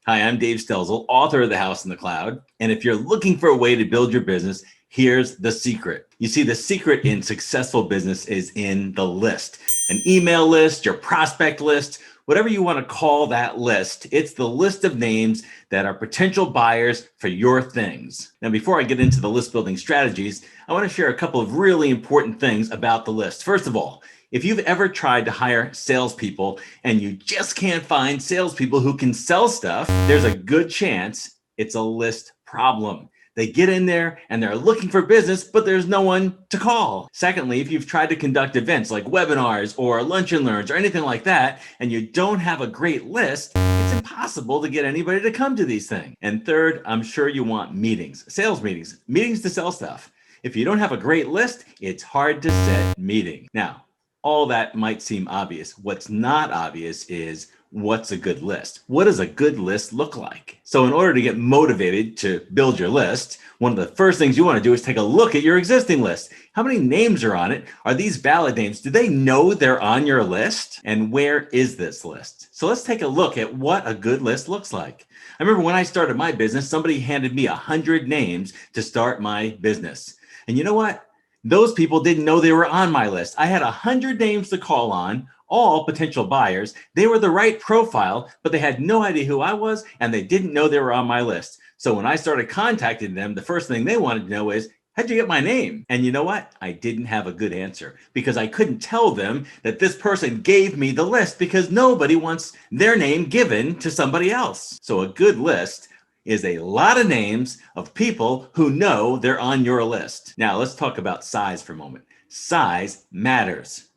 Hi, I'm Dave Stelzel, author of The House in the Cloud. And if you're looking for a way to build your business, here's the secret. You see, the secret in successful business is in the list. An email list, your prospect list, whatever you want to call that list. It's the list of names that are potential buyers for your things. Now, before I get into the list building strategies, I want to share a couple of really important things about the list. First of all, if you've ever tried to hire salespeople and you just can't find salespeople who can sell stuff, there's a good chance it's a list problem. They get in there and they're looking for business, but there's no one to call. Secondly, if you've tried to conduct events like webinars or lunch and learns or anything like that, and you don't have a great list, it's impossible to get anybody to come to these things. And third, I'm sure you want meetings, sales meetings to sell stuff. If you don't have a great list, it's hard to set meetings. Now, all that might seem obvious. What's not obvious is what's a good list? What does a good list look like? So in order to get motivated to build your list, one of the first things you want to do is take a look at your existing list. How many names are on it? Are these valid names? Do they know they're on your list? And where is this list? So let's take a look at what a good list looks like. I remember when I started my business, somebody handed me 100 names to start my business. And you know what? Those people didn't know they were on my list. I had 100 names to call on, all potential buyers. They were the right profile, but they had no idea who I was, and they didn't know they were on my list. So when I started contacting them, the first thing they wanted to know is, how'd you get my name? And you know what? I didn't have a good answer because I couldn't tell them that this person gave me the list because nobody wants their name given to somebody else. So a good list is a lot of names of people who know they're on your list. Now, let's talk about size for a moment. Size matters.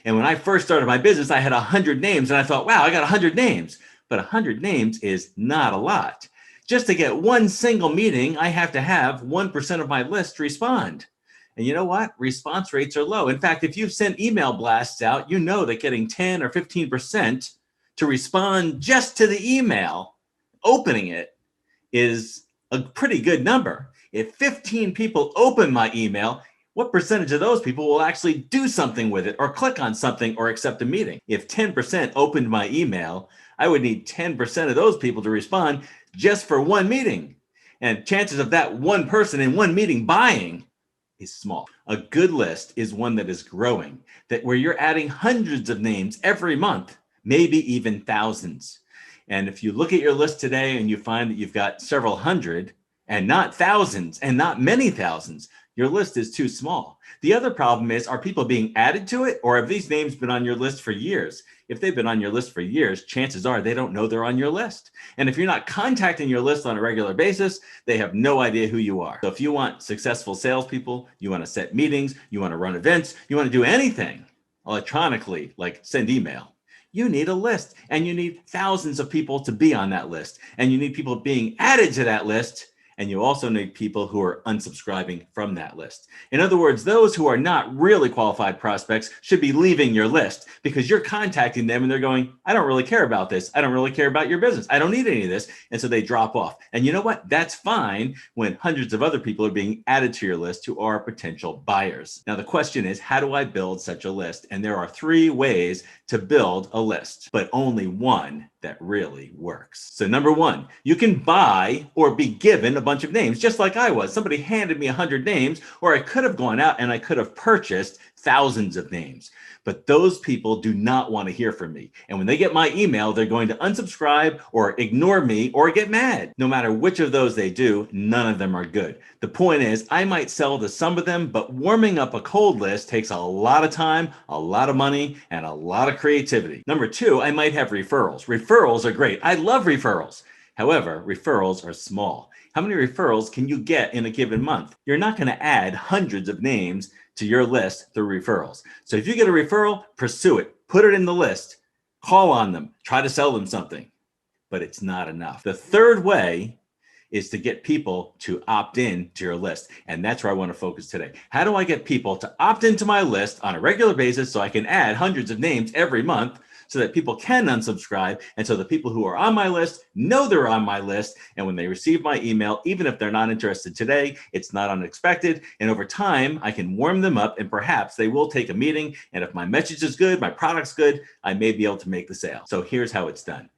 And when I first started my business, I had 100 names and I thought, wow, I got 100 names. But 100 names is not a lot. Just to get one single meeting, I have to have 1% of my list respond. And you know what? Response rates are low. In fact, if you've sent email blasts out, you know that getting 10 or 15% to respond just to the email, opening it, is a pretty good number. If 15 people open my email, what percentage of those people will actually do something with it or click on something or accept a meeting? If 10% opened my email, I would need 10% of those people to respond just for one meeting. And chances of that one person in one meeting buying is small. A good list is one that is growing, that where you're adding hundreds of names every month, maybe even thousands. And if you look at your list today and you find that you've got several hundred and not thousands and not many thousands, your list is too small. The other problem is, are people being added to it, or have these names been on your list for years? If they've been on your list for years, chances are they don't know they're on your list. And if you're not contacting your list on a regular basis, they have no idea who you are. So if you want successful salespeople, you want to set meetings, you want to run events, you want to do anything electronically, like send email, you need a list, and you need thousands of people to be on that list, and you need people being added to that list, and you also need people who are unsubscribing from that list. In other words, those who are not really qualified prospects should be leaving your list because you're contacting them and they're going, I don't really care about this. I don't really care about your business. I don't need any of this. And so they drop off. And you know what? That's fine when hundreds of other people are being added to your list who are potential buyers. Now, the question is, how do I build such a list? And there are 3 ways to build a list, but only one that really works. So number 1, you can buy or be given a bunch of names, just like I was. Somebody handed me 100 names, or I could have gone out and I could have purchased thousands of names. But those people do not want to hear from me. And when they get my email, they're going to unsubscribe or ignore me or get mad. No matter which of those they do, none of them are good. The point is, I might sell to some of them, but warming up a cold list takes a lot of time, a lot of money, and a lot of creativity. Number 2, I might have referrals. Referrals are great. I love referrals. However, referrals are small. How many referrals can you get in a given month? You're not going to add hundreds of names to your list through referrals. So if you get a referral, pursue it, put it in the list, call on them, try to sell them something, but it's not enough. The third way is to get people to opt in to your list. And that's where I want to focus today. How do I get people to opt into my list on a regular basis so I can add hundreds of names every month so that people can unsubscribe, and so the people who are on my list know they're on my list, and when they receive my email, even if they're not interested today, it's not unexpected, and over time, I can warm them up, and perhaps they will take a meeting, and if my message is good, my product's good, I may be able to make the sale. So here's how it's done.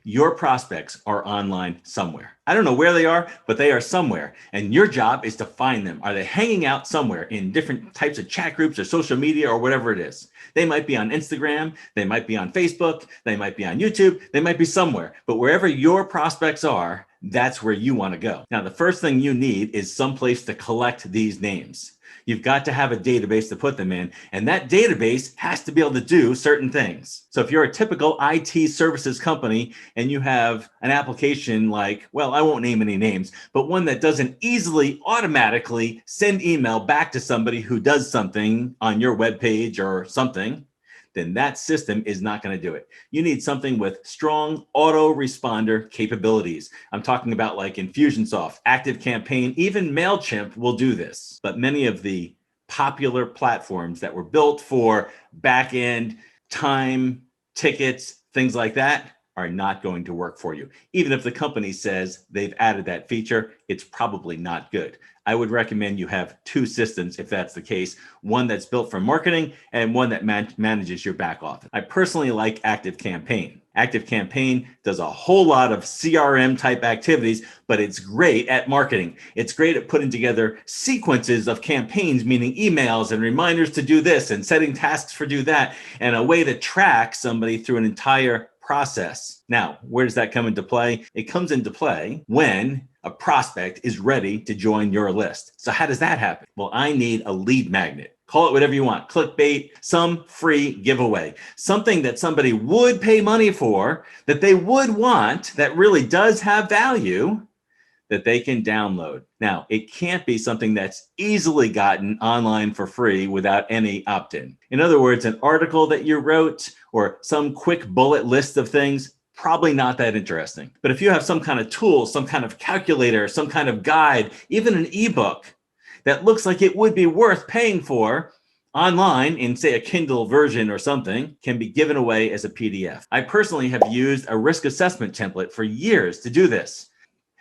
Your prospects are online somewhere. I don't know where they are, but they are somewhere. And your job is to find them. Are they hanging out somewhere in different types of chat groups or social media or whatever it is? They might be on Instagram. They might be on Facebook. They might be on YouTube. They might be somewhere. But wherever your prospects are, that's where you want to go. Now, the first thing you need is someplace to collect these names. You've got to have a database to put them in, and that database has to be able to do certain things. So if you're a typical IT services company and you have an application like, well, I won't name any names, but one that doesn't easily automatically send email back to somebody who does something on your webpage or something, then that system is not going to do it. You need something with strong autoresponder capabilities. I'm talking about like Infusionsoft, Activecampaign, even MailChimp will do this. But many of the popular platforms that were built for back-end time, tickets, things like that are not going to work for you. Even if the company says they've added that feature, it's probably not good. I would recommend you have two systems if that's the case, one that's built for marketing and one that manages your back office. I personally like Activecampaign. Activecampaign does a whole lot of CRM type activities, but it's great at marketing. It's great at putting together sequences of campaigns, meaning emails and reminders to do this and setting tasks for do that, and a way to track somebody through an entire process. Now, where does that come into play? It comes into play when a prospect is ready to join your list. So how does that happen? Well, I need a lead magnet. Call it whatever you want, clickbait, some free giveaway, something that somebody would pay money for, that they would want, that really does have value, that they can download. Now, it can't be something that's easily gotten online for free without any opt-in. In other words, an article that you wrote or some quick bullet list of things, probably not that interesting. But if you have some kind of tool, some kind of calculator, some kind of guide, even an ebook that looks like it would be worth paying for online in, say, a Kindle version or something, can be given away as a PDF. I personally have used a risk assessment template for years to do this.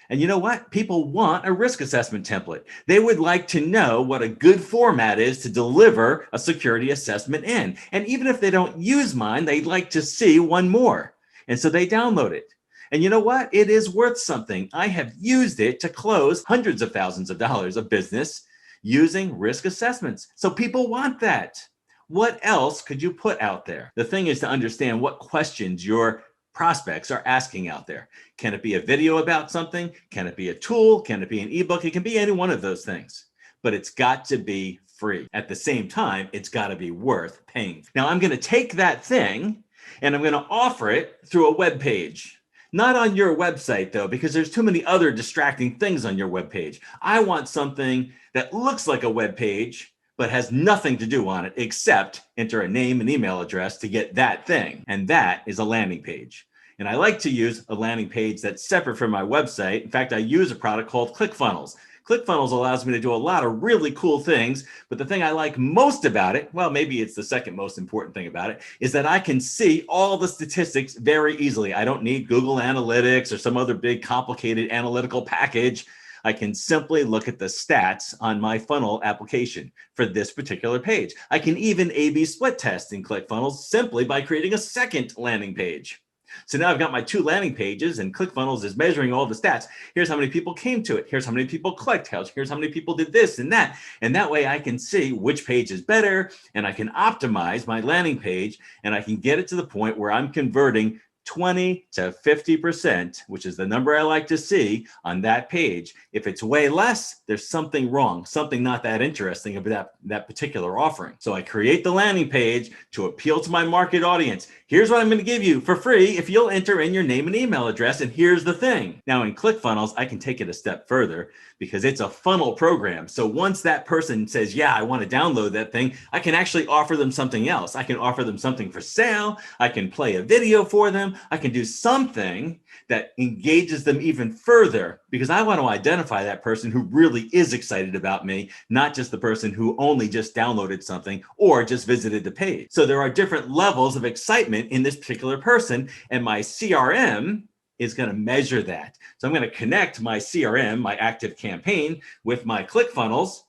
And you know what? People want a risk assessment template. They would like to know what a good format is to deliver a security assessment in. And even if they don't use mine, they'd like to see one more. And so they download it. And you know what? It is worth something. I have used it to close hundreds of thousands of dollars of business using risk assessments. So people want that. What else could you put out there? The thing is to understand what questions your prospects are asking out there. Can it be a video about something? Can it be a tool? Can it be an ebook? It can be any one of those things, but it's got to be free. At the same time, it's got to be worth paying. Now, I'm going to take that thing and I'm going to offer it through a web page. Not on your website, though, because there's too many other distracting things on your web page. I want something that looks like a web page, but has nothing to do on it except enter a name and email address to get that thing. And that is a landing page. And I like to use a landing page that's separate from my website. In fact, I use a product called ClickFunnels. ClickFunnels allows me to do a lot of really cool things, but the thing I like most about it, well, maybe it's the second most important thing about it, is that I can see all the statistics very easily. I don't need Google Analytics or some other big complicated analytical package. I can simply look at the stats on my funnel application for this particular page. I can even A/B split test in ClickFunnels simply by creating a second landing page. So now I've got my two landing pages and ClickFunnels is measuring all the stats. Here's how many people came to it. Here's how many people clicked. Here's how many people did this and that. And that way I can see which page is better and I can optimize my landing page and I can get it to the point where I'm converting 20 to 50%, which is the number I like to see on that page. If it's way less, there's something wrong, something not that interesting about that particular offering. So I create the landing page to appeal to my market audience. Here's what I'm going to give you for free if you'll enter in your name and email address. And here's the thing. Now in ClickFunnels, I can take it a step further because it's a funnel program. So once that person says, yeah, I want to download that thing, I can actually offer them something else. I can offer them something for sale. I can play a video for them. I can do something that engages them even further because I want to identify that person who really is excited about me, not just the person who only just downloaded something or just visited the page. So there are different levels of excitement in this particular person, and my CRM is going to measure that. So I'm going to connect my CRM, my Activecampaign, with my ClickFunnels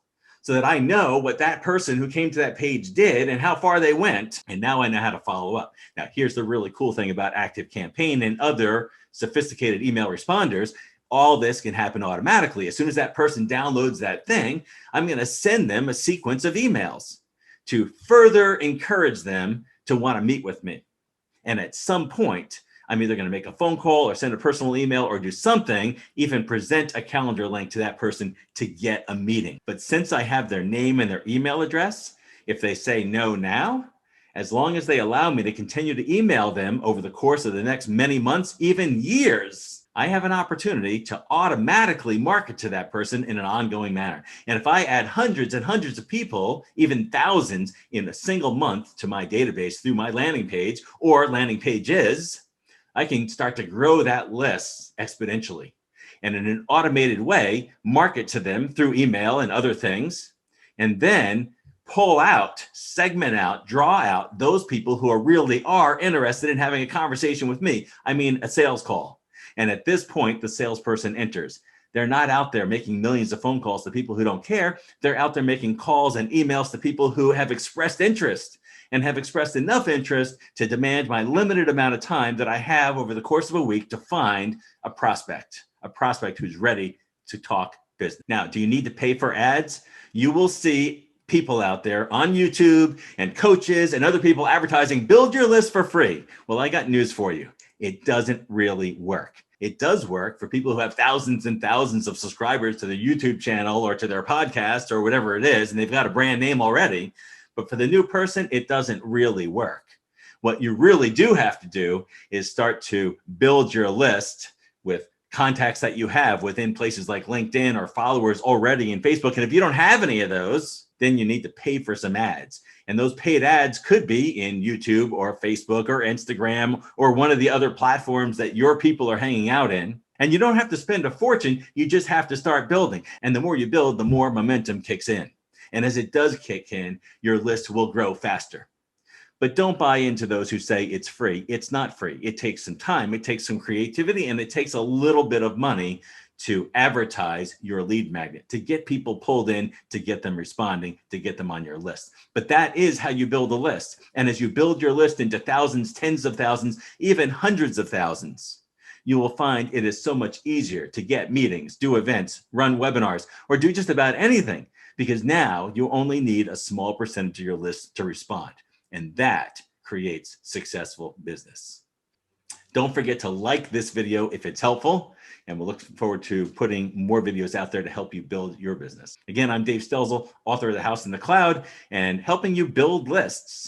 so that I know what that person who came to that page did and how far they went. And now I know how to follow up. Now, here's the really cool thing about Activecampaign and other sophisticated email responders, all this can happen automatically. As soon as that person downloads that thing, I'm going to send them a sequence of emails to further encourage them to want to meet with me. And at some point, I'm either going to make a phone call or send a personal email or do something, even present a calendar link to that person to get a meeting. But since I have their name and their email address, if they say no now, as long as they allow me to continue to email them over the course of the next many months, even years, I have an opportunity to automatically market to that person in an ongoing manner. And if I add hundreds and hundreds of people, even thousands in a single month to my database through my landing page or landing pages, I can start to grow that list exponentially. And in an automated way, market to them through email and other things, and then pull out, segment out, draw out those people who really are interested in having a conversation with me. I mean, a sales call. And at this point, the salesperson enters. They're not out there making millions of phone calls to people who don't care. They're out there making calls and emails to people who have expressed interest and have expressed enough interest to demand my limited amount of time that I have over the course of a week to find a prospect who's ready to talk business. Now, do you need to pay for ads? You will see people out there on YouTube and coaches and other people advertising, build your list for free. Well, I got news for you. It doesn't really work. It does work for people who have thousands and thousands of subscribers to their YouTube channel or to their podcast or whatever it is, and they've got a brand name already. But for the new person, it doesn't really work. What you really do have to do is start to build your list with contacts that you have within places like LinkedIn or followers already in Facebook. And if you don't have any of those, then you need to pay for some ads. And those paid ads could be in YouTube or Facebook or Instagram or one of the other platforms that your people are hanging out in. And you don't have to spend a fortune. You just have to start building. And the more you build, the more momentum kicks in. And as it does kick in, your list will grow faster. But don't buy into those who say it's free. It's not free. It takes some time. It takes some creativity, and it takes a little bit of money to advertise your lead magnet, to get people pulled in, to get them responding, to get them on your list. But that is how you build a list. And as you build your list into thousands, tens of thousands, even hundreds of thousands, you will find it is so much easier to get meetings, do events, run webinars, or do just about anything, because now you only need a small percentage of your list to respond. And that creates successful business. Don't forget to like this video if it's helpful, and we'll look forward to putting more videos out there to help you build your business. Again, I'm Dave Stelzel, author of The House in the Cloud, and helping you build lists.